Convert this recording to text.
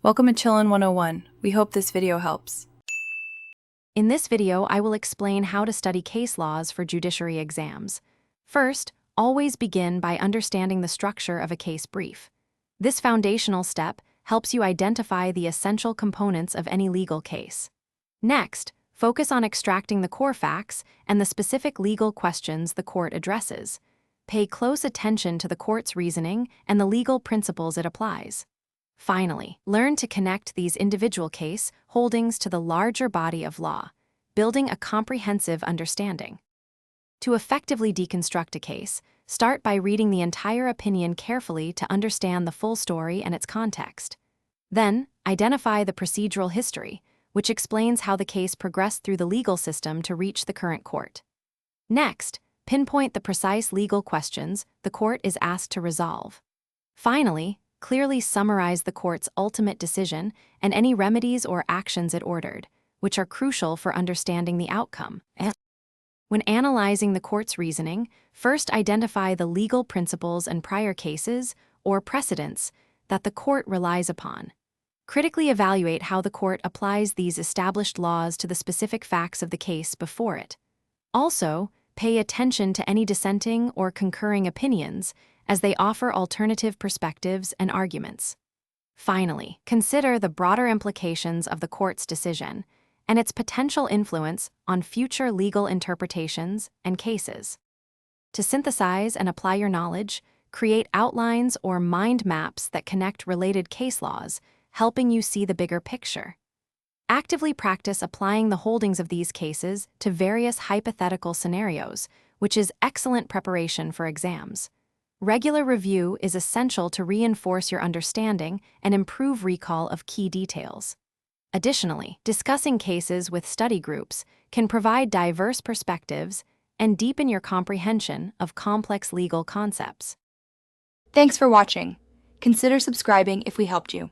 Welcome to Chillin' 101. We hope this video helps. In this video, I will explain how to study case laws for judiciary exams. First, always begin by understanding the structure of a case brief. This foundational step helps you identify the essential components of any legal case. Next, focus on extracting the core facts and the specific legal questions the court addresses. Pay close attention to the court's reasoning and the legal principles it applies. Finally, learn to connect these individual case holdings to the larger body of law, building a comprehensive understanding. To effectively deconstruct a case, start by reading the entire opinion carefully to understand the full story and its context. Then, identify the procedural history, which explains how the case progressed through the legal system to reach the current court. Next, pinpoint the precise legal questions the court is asked to resolve. Finally, clearly summarize the court's ultimate decision and any remedies or actions it ordered, which are crucial for understanding the outcome. When analyzing the court's reasoning, first identify the legal principles and prior cases, or precedents, that the court relies upon. Critically evaluate how the court applies these established laws to the specific facts of the case before it. Also, pay attention to any dissenting or concurring opinions, as they offer alternative perspectives and arguments. Finally, consider the broader implications of the court's decision and its potential influence on future legal interpretations and cases. To synthesize and apply your knowledge, create outlines or mind maps that connect related case laws, helping you see the bigger picture. Actively practice applying the holdings of these cases to various hypothetical scenarios, which is excellent preparation for exams. Regular review is essential to reinforce your understanding and improve recall of key details. Additionally, discussing cases with study groups can provide diverse perspectives and deepen your comprehension of complex legal concepts. Thanks for watching. Consider subscribing if we helped you.